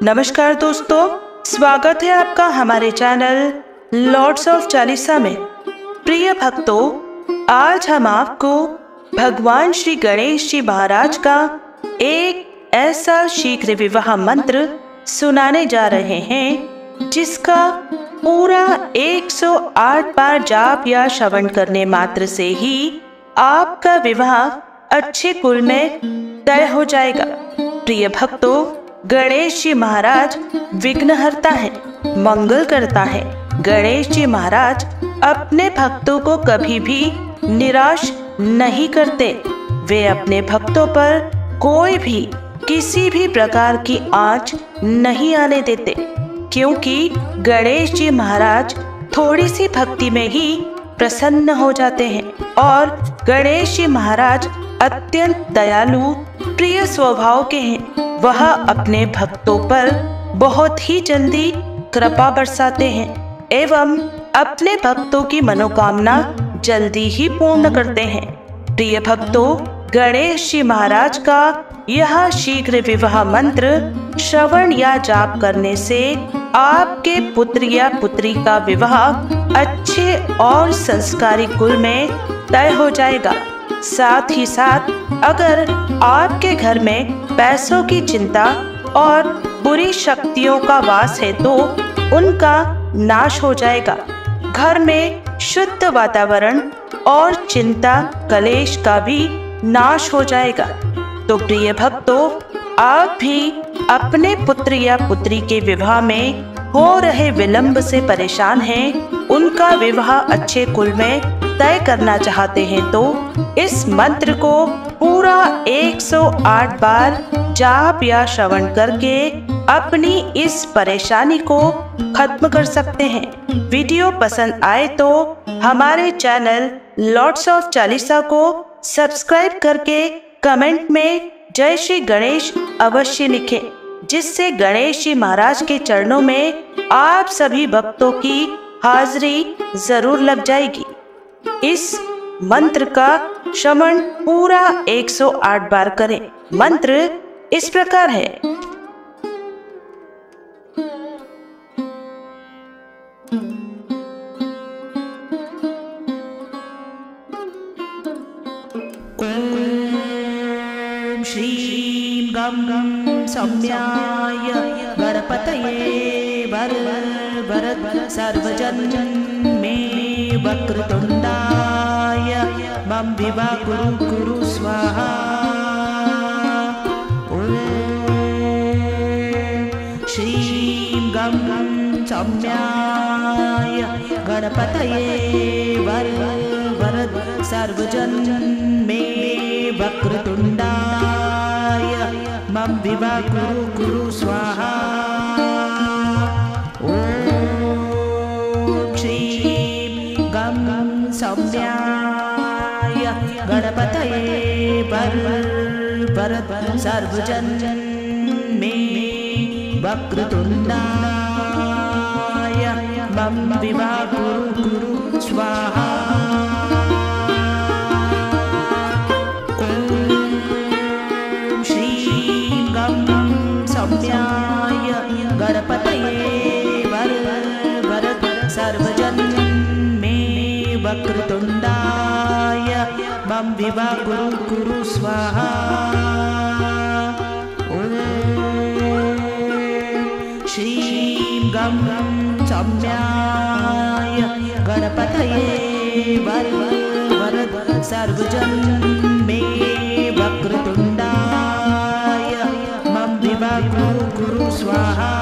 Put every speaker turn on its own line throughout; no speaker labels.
नमस्कार दोस्तों, स्वागत है आपका हमारे चैनल लॉर्ड्स ऑफ चालीसा में। प्रिय भक्तों, आज हम आपको भगवान श्री गणेश जी महाराज का एक ऐसा शीघ्र विवाह मंत्र सुनाने जा रहे हैं जिसका पूरा 108 बार जाप या श्रवण करने मात्र से ही आपका विवाह अच्छे कुल में तय हो जाएगा। प्रिय भक्तों, गणेश जी महाराज विघ्नहर्ता है, मंगल करता है। गणेश जी महाराज अपने भक्तों को कभी भी निराश नहीं करते। वे अपने भक्तों पर कोई भी किसी भी प्रकार की आँच नहीं आने देते, क्योंकि गणेश जी महाराज थोड़ी सी भक्ति में ही प्रसन्न हो जाते हैं। और गणेश जी महाराज अत्यंत दयालु प्रिय स्वभाव के हैं। वह अपने भक्तों पर बहुत ही जल्दी कृपा बरसाते हैं एवं अपने भक्तों की मनोकामना जल्दी ही पूर्ण करते हैं। प्रिय भक्तों, गणेश जी महाराज का यह शीघ्र विवाह मंत्र श्रवण या जाप करने से आपके पुत्र या पुत्री का विवाह अच्छे और संस्कारी कुल में तय हो जाएगा। साथ ही साथ अगर आपके घर में पैसों की चिंता और बुरी शक्तियों का वास है तो उनका नाश हो जाएगा। घर में शुद्ध वातावरण और चिंता कलेश का भी नाश हो जाएगा। तो प्रिय भक्तों, आप भी अपने पुत्र या पुत्री के विवाह में हो रहे विलंब से परेशान हैं, उनका विवाह अच्छे कुल में तय करना चाहते हैं तो इस मंत्र को पूरा 108 बार जाप या श्रवण करके अपनी इस परेशानी को खत्म कर सकते हैं। वीडियो पसंद आए तो हमारे चैनल लॉर्ड्स ऑफ चालीसा को सब्सक्राइब करके कमेंट में जय श्री गणेश अवश्य लिखें, जिससे गणेश जी महाराज के चरणों में आप सभी भक्तों की हाजिरी जरूर लग जाएगी। इस मंत्र का श्रवण पूरा 108 बार करें। मंत्र इस प्रकार है। ओम श्रीं गं गं सौम्याय गणपतये वर वरद सर्वजन मे वक्रतुंडाय मम विवा कुरु कुरु स्वाहा। ओम श्रीं गं गं सौम्याय गणपतये वर वरद सर्वजन मे वक्रतुंडाय मम विवा कुरु कुरु स्वाहा। सौम्याय गणपतये वर वरद सर्वजन मे वक्रतुंडाय मम विवा कुरु कुरु स्वाहा। ओम श्रीं गं गं सौम्याय गणपतये वर वरद सर्वजन वक्रतुंडाय मम विवा कुरु कुरु स्वाहा। ओम श्रीं गं गं सौम्याय गणपतये वर वरद सर्वजन मे वक्रतुंडाय मम विवा कुरु कुरु स्वाहा।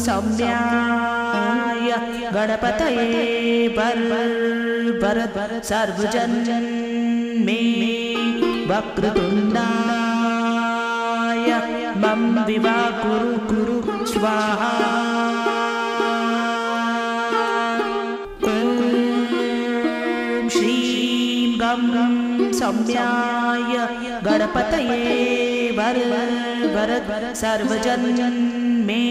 सौम्याय गणपतये वर वरद सर्वजन मे वक्रतुंडाय मम विवा कुरु कुरु स्वाहा। ओम श्रीं गं गं सौम्याय गणपतये वर वरद सर्वजन मे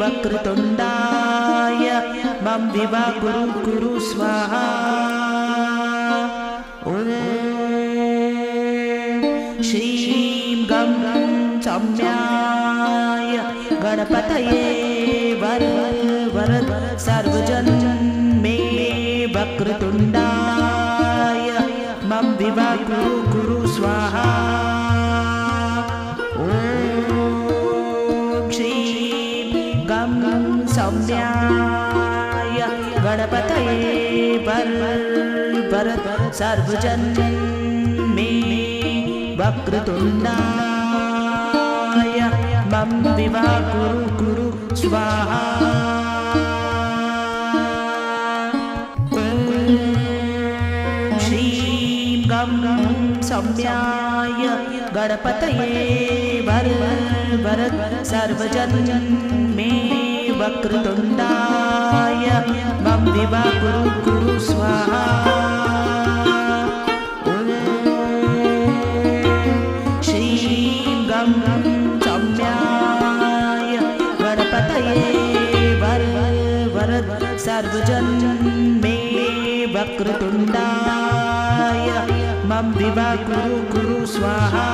वक्रतुंडाय मम विवा कुरु कुरु स्वाहा। ओम गणपतये वरद सर्वजन मे वक्रतुण्डाय मम विवा कुरु स्वाहा। ॐ श्रीं गं सौम्याय गणपतये वरद सर्वजन मे वक्रतुण्डाय मम विवा कुरु स्वाहा। श्रीं गं सौम्याय गणपतये वरद सर्वजन मे वक्रतुण्डाय मम विवा कुरु स्वाहा। श्रीं गं सौम्याय गणपतये वरद सर्वजन मे वक्रतुण्डाय मम विवा कुरु स्वाहा।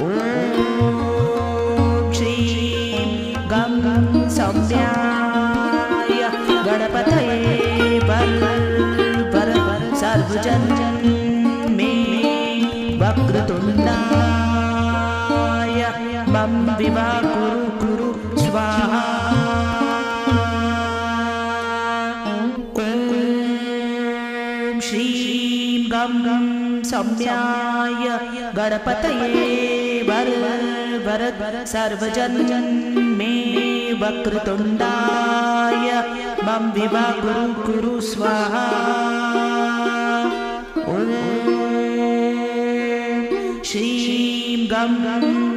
ॐ श्रीं गं सौम्याय गणपतये वरद सर्वजन मे वक्रतुण्डाय मम विवा कुरु स्वाहा। श्रीं गं सौम्याय गणपतये वरद सर्वजन मे वक्रतुण्डाय मम विवा कुरु स्वाहा। ॐ श्रीं गं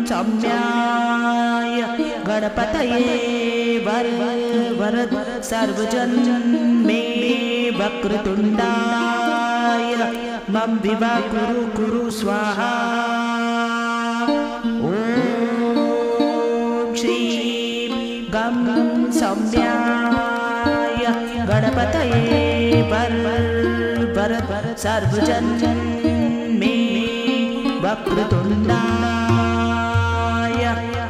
सौम्याय गणपतये वरद सर्वजन मे वक्रतुण्डाय मम विवा कुरु स्वाहा। ॐ श्रीं गं सौम्याय गणपतये वरद सर्वजन मे वक्रतुण्डाय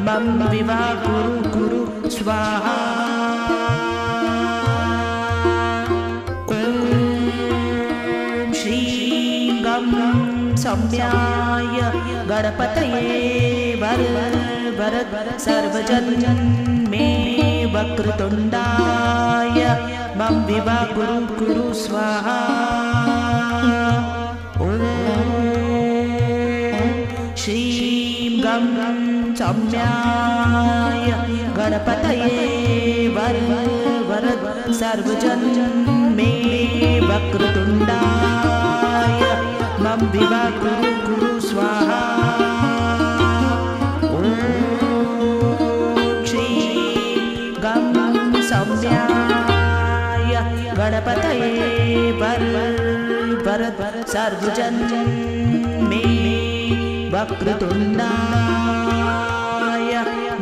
मम विवा कुरु स्वाहा। श्रीं गं सौम्याय गणपतये वरद सर्वजन मे वक्रतुण्डाय मम विवा कुरु स्वाहा। ॐ श्रीं गं सौम्याय गणपतये वरद सर्वजन मे वक्रतुण्डाय मम विवा कुरु स्वाहा। ॐ श्रीं गं सौम्याय गणपतये वरद सर्वजन मे वक्रतुण्डाय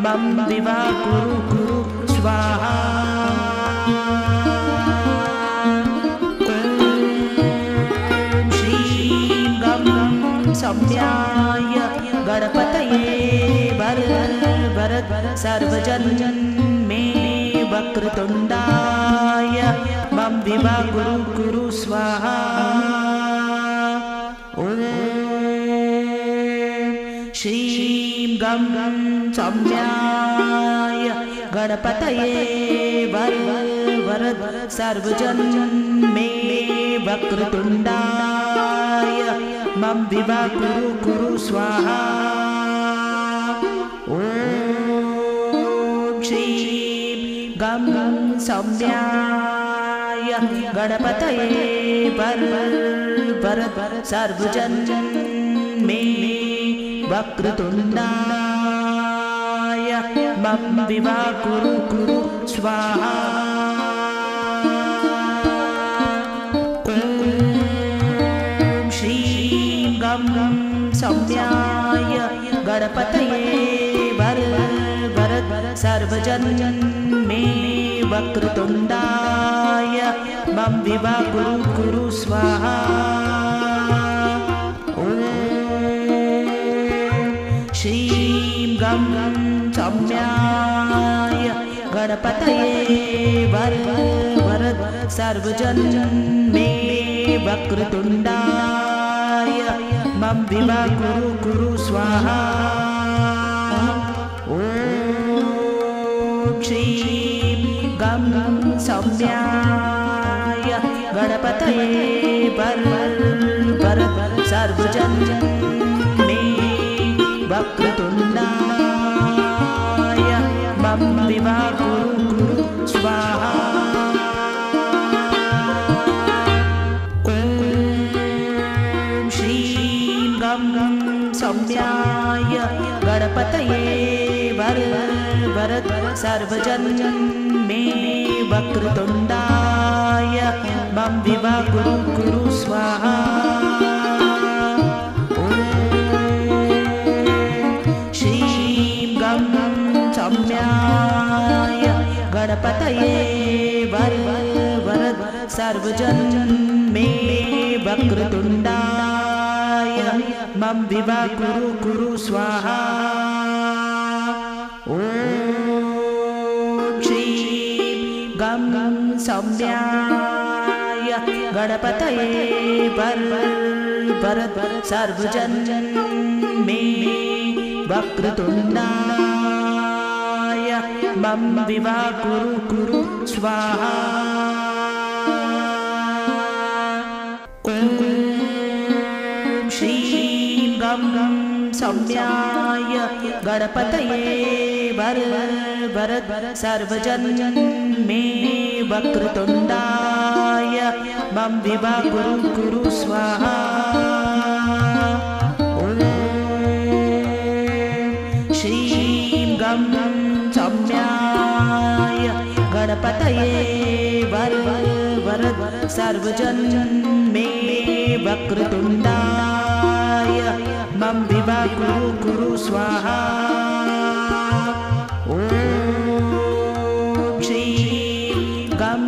मम विवा कुरु स्वाहा। श्रीं गं सौम्याय गणपतये वरद सर्वजन मे वक्रतुण्डाय मम विवा कुरु स्वाहा। ॐ श्रीं गं सौम्याय गणपतये वरद सर्वजन मे वक्रतुण्डाय मम विवा कुरु स्वाहा। ॐ श्रीं गं सौम्याय गणपतये वरद सर्वजन मे वक्रतुण्डाय मम विवा कुरु स्वाहा। ॐ श्रीं गं सौम्याय गणपतये वरद सर्वजन मे वक्रतुण्डाय मम विवा कुरु स्वाहा। ॐ श्रीं गं सौम्याय गणपतये वरद सर्वजन्मे वक्रतुण्डाय मम विवा कुरु स्वाहा। ॐ श्रीं गं सौम्याय गणपतये वरद सर्वजन्मे वक्रतुण्डाय मम विवा कुरु स्वाहा। ॐ श्रीं गं सौम्याय गणपतये वरद सर्वजन्मे वक्रतुण्डाय मम विवा कुरु स्वाहा। ॐ श्रीं गं सौम्याय गणपतये वरद सर्वजन्मे वक्रतुण्डाय मम विवा कुरु स्वाहा। ॐ श्रीं गं सौम्याय गणपतये वरद सर्वजन्मे वक्रतुण्डाय मम विवा कुरु स्वाहा। ॐ श्रीं गं सौम्याय गणपतये वरद सर्वजन्मे वक्रतुण्डाय मम विवा कुरु स्वाहा। ॐ श्रीं गं सौम्याय गणपतये वरद सर्वजन्मे वक्रतुण्डाय मम विवा कुरु स्वाहा। ॐ श्रीं गं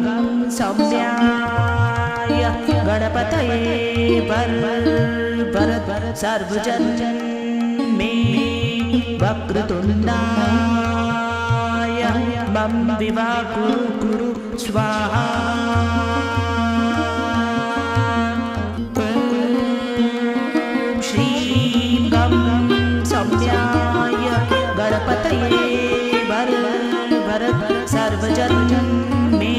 सौम्याय गणपतये वरद सर्वजन्मे वक्रतुण्डाय मम विवा कुरु स्वाहा। ॐ श्रीं गं सौम्याय गणपतये वरद सर्वजन्मे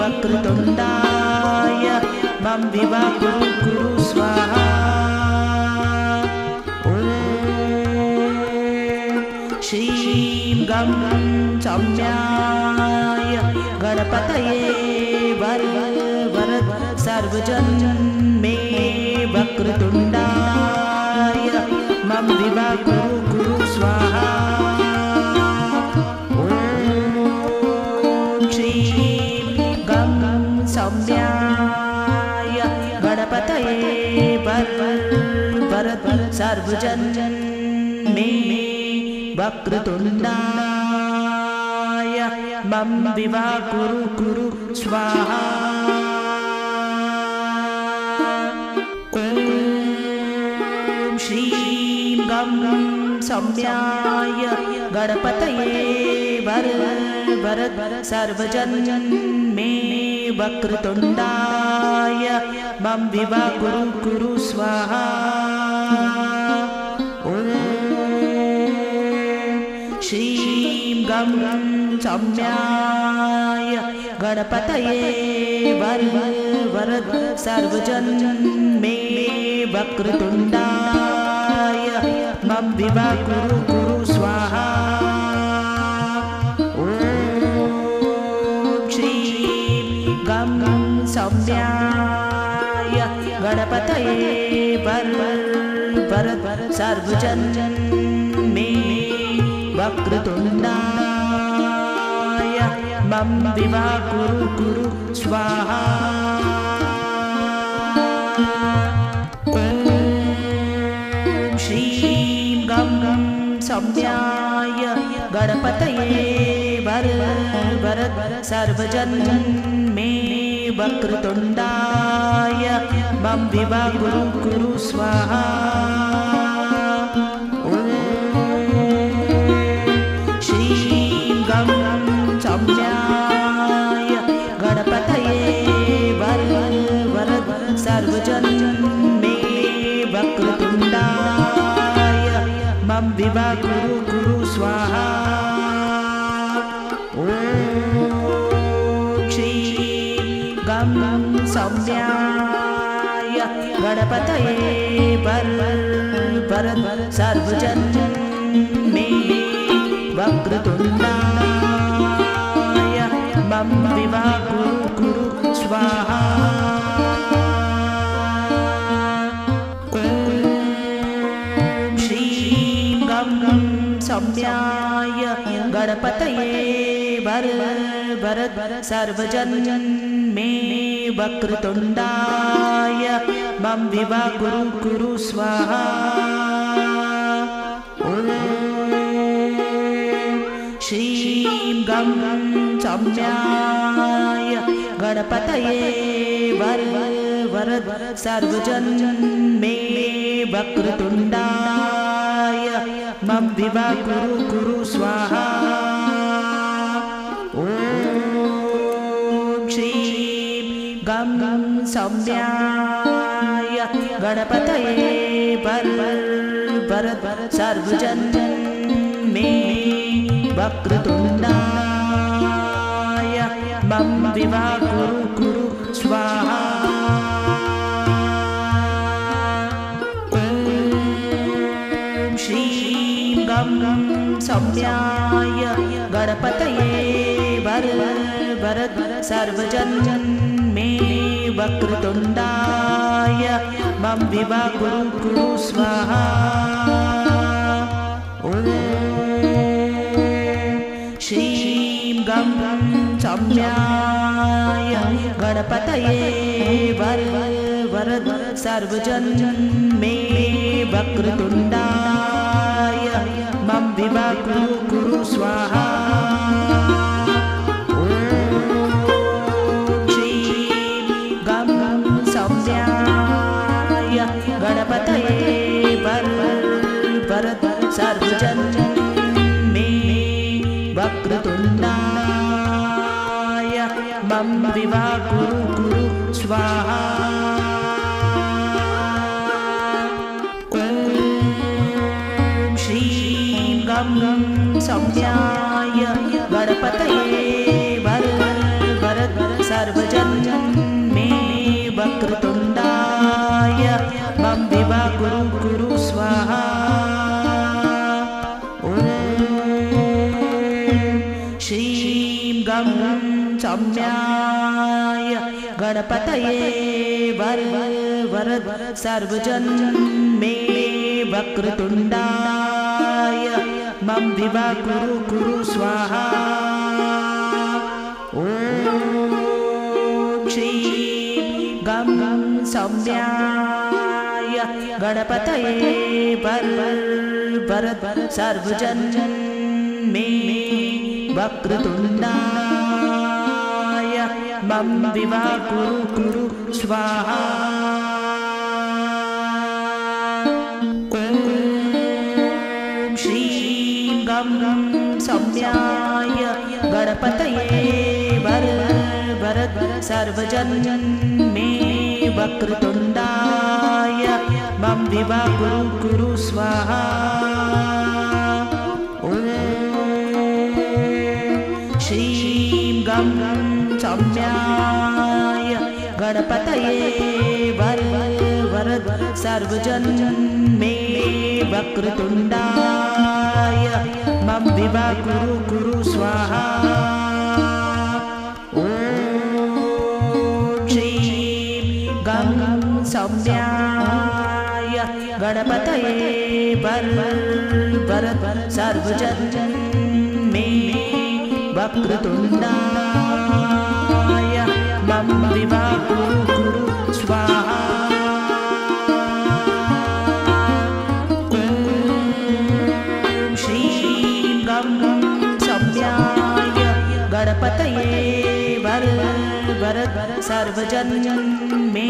वक्रतुण्डाय मम विवा कुरु स्वाहा। ॐ श्रीं गं सौम्याय गणपतये वरद सर्वजन्मे वक्रतुण्डाय मम विवा कुरु स्वाहा। ॐ श्रीं गं सौम्याय गणपतये वरद सर्वजन्मे वक्रतुण्डाय मम विवा कुरु स्वाहा। ॐ श्रीं गं सौम्याय गणपतये वरद सर्वजन्मे वक्रतुण्डाय मम विवा कुरु स्वाहा। ॐ श्रीं गं सौम्याय गणपतये वरद सर्वजन्मे वक्रतुण्डाय मम विवा कुरु स्वाहा। ॐ श्रीं गं सौम्याय गणपतये वरद सर्वजन्मे वक्रतुण्डाय मम विवा कुरु स्वाहा। ॐ श्रीं गं सौम्याय गणपतये वरद सर्वजन्मे वक्रतुण्डाय मम विवा कुरु स्वाहा। ॐ गं सौम्याय गणपतये वरद सर्वजन मे वक्रतुण्डाय मम विवा कुरु स्वाहा। सौम्याय गणपतये वरद सर्वजन मे वक्रतुण्डाय मम विवा कुरु स्वाहा। श्रीं गं सौम्याय गणपतये वरद सर्वजन मे वक्रतुण्डाय मम विवा कुरु स्वाहा। ॐ श्रीं गं सौम्याय गणपतये वरद सर्वजन मे वक्रतुण्डाय मम विवा कुरु स्वाहा। गं सौम्याय गणपतये वरद सर्वजन मे वक्रतुण्डाय मम विवा कुरु स्वाहा। ॐ श्रीं गं सौम्याय गणपतये वरद सर्वजन मे वक्रतुण्डाय मम विवा कुरु स्वाहा। ॐ श्रीं गं सौम्याय गणपतये वरद सर्वजन मे वक्रतुण्डाय मम विवा कुरु स्वाहा। गं सौम्याय गणपतये वरद सर्वजन मे वक्रतुण्डाय मम विवा कुरु स्वाहा। ॐ श्रीं गं सौम्याय गणपतये वरद सर्वजन मे वक्रतुण्डाय मम विवा कुरु स्वाहा। ॐ श्रीं गं सौम्याय गणपतये वरद सर्वजन मे वक्रतुण्डाय मम विवा कुरु स्वाहा। गं सौम्याय गणपतये वरद सर्वजन मे वक्रतुण्डाय मम विवा कुरु स्वाहा। ॐ श्रीं गं सौम्याय गणपतये वरद सर्वजन मे वक्रतुण्डाय मम विवा कुरु स्वाहा। ॐ श्रीं गं सौम्याय गणपतये वरद सर्वजन मे वक्रतुण्डाय मम विवा कुरु स्वाहा। गणपतये वरद सर्वजन मे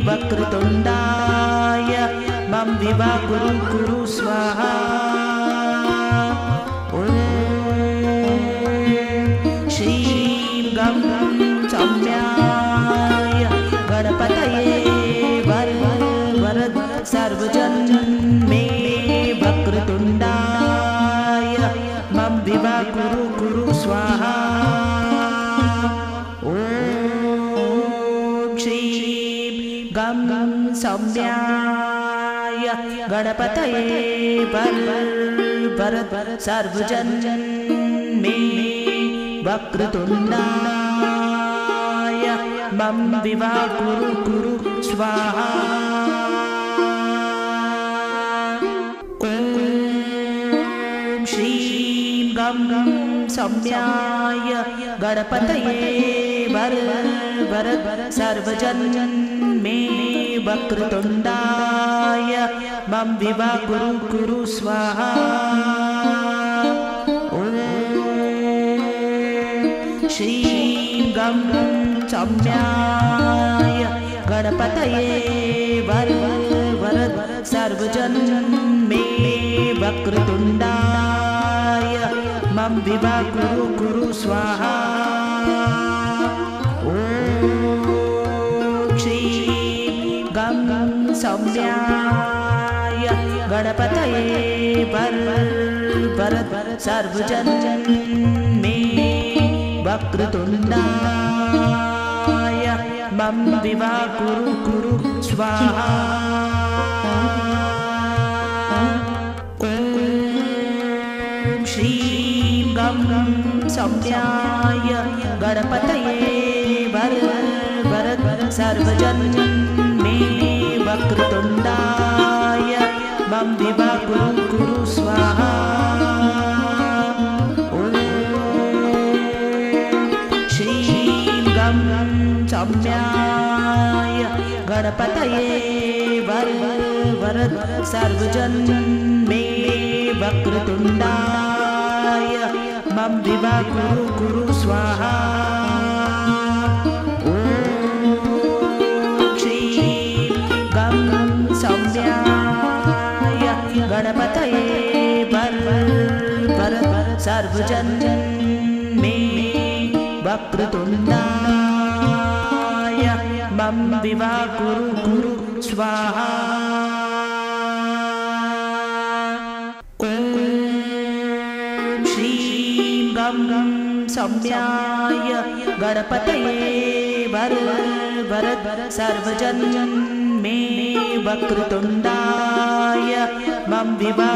वक्रतुण्डाय मम विवा कुरु स्वाहा। ॐ श्रीं गं सौम्याय गणपतये वरद सर्वजन मे वक्रतुण्डाय मम विवा कुरु स्वाहा। ॐ सौम्याय गणपतये वरद सर्वजन मे वक्रतुण्डाय मम विवा कुरु स्वाहा। ॐ श्रीं गं सौम्याय गणपतये वरद सर्वजन मे वक्रतुण्डाय मम विवा कुरु स्वाहा। ॐ श्रीं गं सौम्याय गणपतये वरद सर्वजन मे वक्रतुण्डाय मम विवा कुरु स्वाहा। ॐ श्रीं गं सौम्याय गणपतये वरद सर्वजन मे वक्रतुण्डाय मम विवा कुरु स्वाहा। ॐ श्रीं गं सौम्याय गणपतये वरद सर्वजन मे वक्रतुण्डाय मम विवा कुरु स्वाहा। ॐ श्रीं गं सौम्याय गणपतये वरद सर्वजन मे वक्रतुण्डाय मम विवा कुरु स्वाहा। ॐ श्रीं गं सौम्याय गणपतये वरद सर्वजन मे वक्रतुण्डाय मम विवा कुरु स्वाहा। ॐ श्रीं गं सौम्याय गणपतये वरद सर्वजन मे वक्रतुण्डाय मम विवा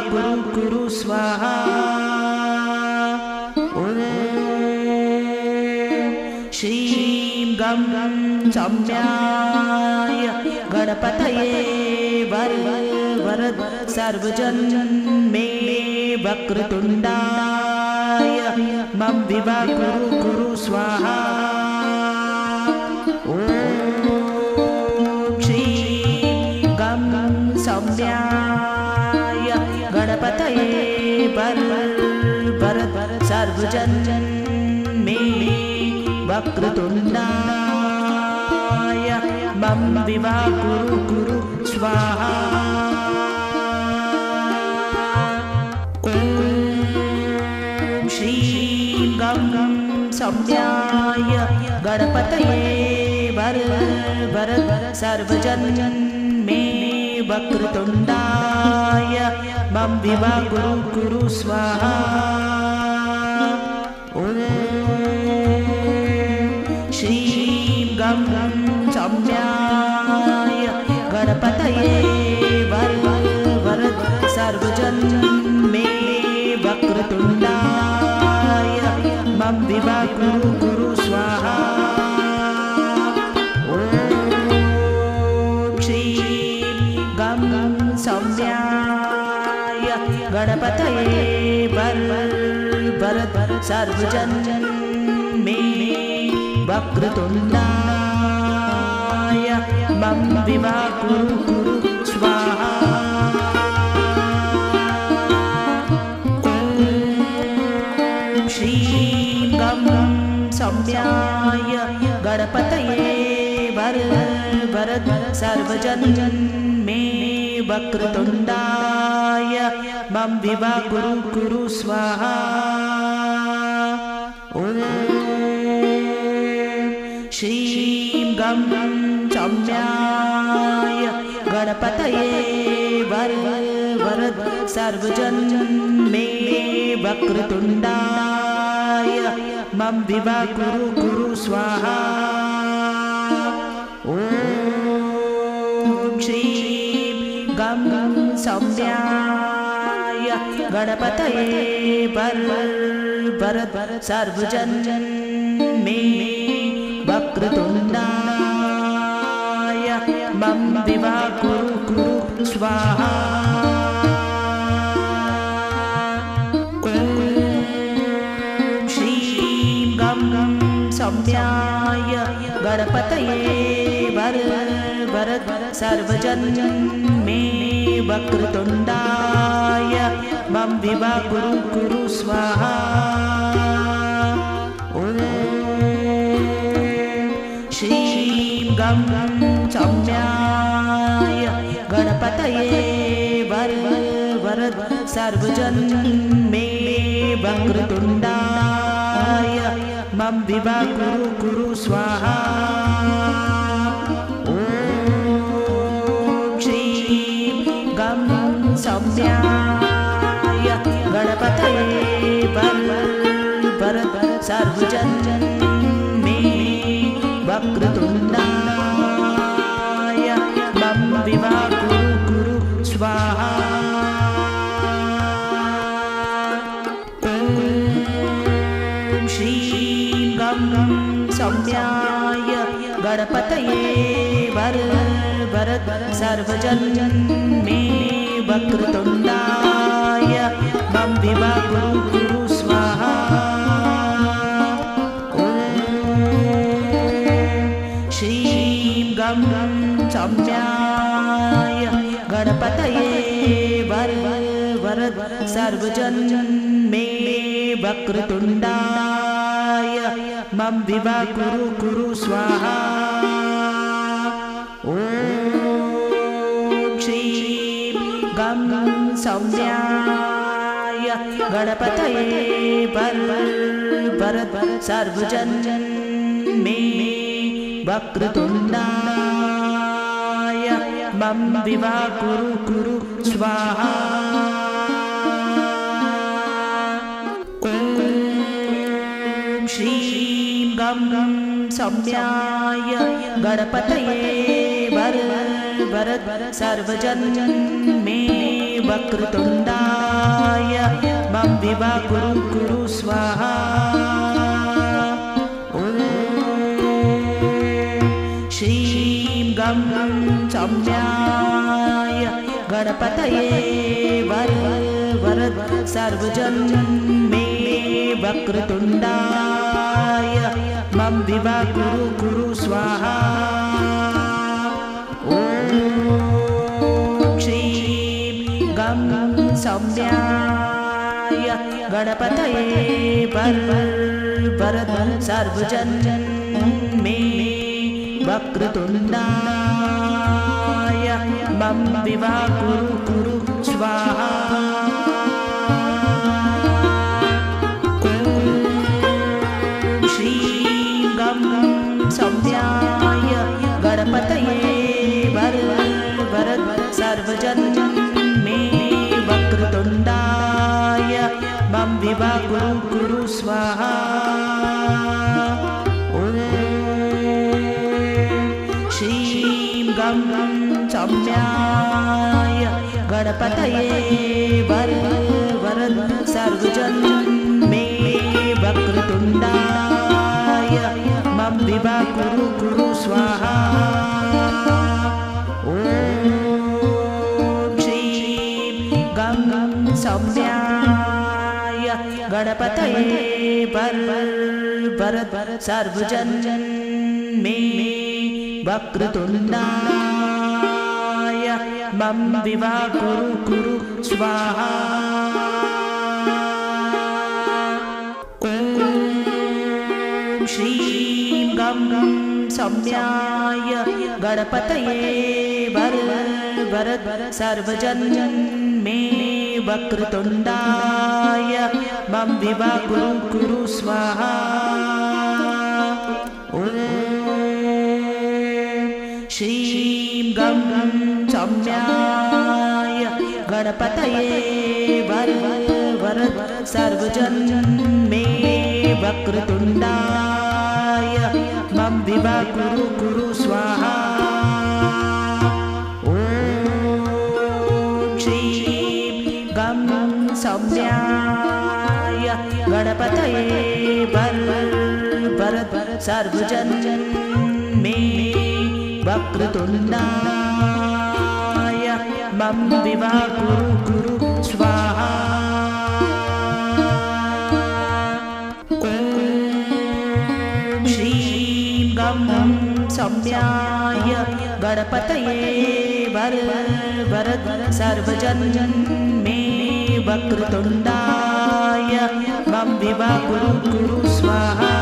कुरु स्वाहा। ॐ श्रीं गं सौम्याय गणपतये वरद सर्वजन मे वक्रतुण्डाय मम विवा कुरु स्वाहा। ॐ श्रीं गं सौम्याय गणपतये वरद सर्वजन मे वक्रतुण्डाय मम विवा कुरु स्वाहा। ॐ श्रीं गं सौम्याय गणपतये वरद सर्वजन मे वक्रतुण्डाय मम विवा कुरु स्वाहा। ॐ श्रीं गं सौम्याय गणपतये वरद सर्वजन मे वक्रतुण्डाय मम विवा कुरु स्वाहा। ॐ श्रीं गं सौम्याय गणपतये वरद सर्वजन मे वक्रतुण्डाय मम विवा कुरु स्वाहा। ॐ श्रीं गं सौम्याय गणपतये वरद सर्वजन मे वक्रतुण्डाय मम विवा कुरु स्वाहा। ॐ श्रीं गं सौम्याय गणपतये वरद सर्वजन मे वक्रतुण्डाय मम विवा कुरु स्वाहा। ॐ श्री गणपतये वरद सर्वजन मे वक्रतुण्डाय मम विवा कुरु स्वाहा। श्रीं गं सौम्याय गणपतये वरद सर्वजन मे वक्रतुण्डाय मम विवा कुरु स्वाहा। श्रीं गं सौम्याय गणपतये वरद सर्वजन मे वक्रतुण्डाय मम विवा कुरु स्वाहा। श्रीं गं सौम्याय गणपतये वरद सर्वजन मे वक्रतुण्डाय मम विवा कुरु स्वाहा। श्रीं गं सौम्याय गणपतये वरद सर्वजन मे वक्रतुण्डाय मम विवा कुरु स्वाहा। श्रीं गं सौम्याय गणपतये वरद सर्वजन मे वक्रतुण्डाय मम विवा कुरु स्वाहा। श्रीं गं सौम्याय गणपतये वरद सर्वजन मे वक्रतुण्डाय मम विवा कुरु स्वाहा। श्रीं गं सौम्याय गणपतये वरद सर्वजन मे वक्रतुण्डाय मम विवा कुरु स्वाहा। श्रीं गं सौम्याय गणपतये वरद सर्वजन मे वक्रतुण्डाय मम विवा कुरु स्वाहा। श्रीं गं सौम्याय गणपतये वरद सर्वजन मे वक्रतुण्डाय मम विवा कुरु स्वाहा। श्रीं गं सौम्याय गणपतये वरद सर्वजन मे वक्रतुण्डाय मम विवा कुरु स्वाहा। श्रीं गं सौम्याय गणपतये वरद सर्वजन मे वक्रतुण्डाय मम विवा कुरु स्वाहा। श्रीं गं सौम्याय गणपतये वरद सर्वजन मे वक्रतुण्डाय मम विवा कुरु स्वाहा। श्रीं गं सौम्याय गणपतये वरद सर्वजन मे वक्रतुण्डाय मम विवा कुरु स्वाहा। श्रीं गं सौम्याय गणपतये वरद सर्वजन मे वक्रतुण्डाय मम विवा कुरु स्वाहा। श्रीं गं सौम्याय सर्वजन मे वक्रतुण्डाय मम विवा कुरु कुरु स्वाहा। श्रीं गं सौम्याय गणपतये वर वरद सर्वजन मे वक्रतुण्डाय मम विवा कुरु कुरु स्वाहा।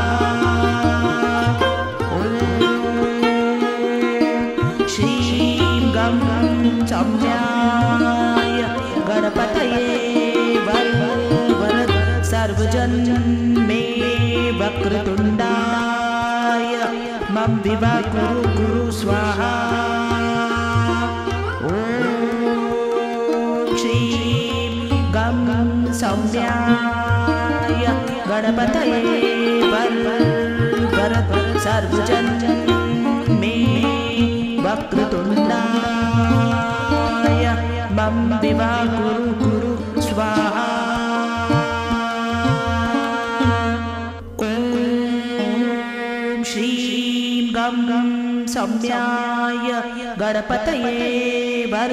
श्रीं गं सौम्याय गणपतये वर वरद सर्वजन मे वक्रतुण्डाय मम विवा कुरु कुरु स्वाहा। श्रीं गं सौम्याय गणपतये वर वरद सर्वजन मे वक्रतुण्डाय मम विवा कुरु कुरु स्वाहा। श्रीं गं सौम्याय गणपतये वर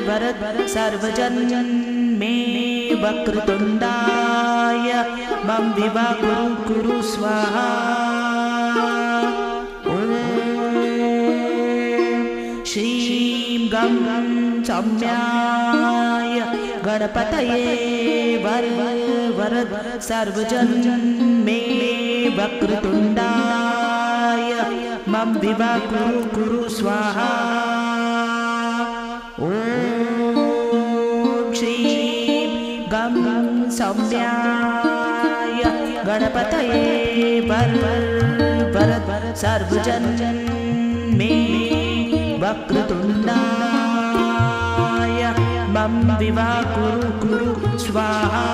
वरद सर्वजन मे वक्रतुण्डाय मम विवा कुरु कुरु स्वाहा। श्रीं गं सौम्याय गणपतये वर वरद सर्वजन मे वक्रतुण्डाय मम विवा कुरु कुरु स्वाहा। श्रीं गं सौम्याय गणपतये वर वरद सर्वजन मे वक्रतुण्डाय मम विवा कुरु कुरु स्वाहा।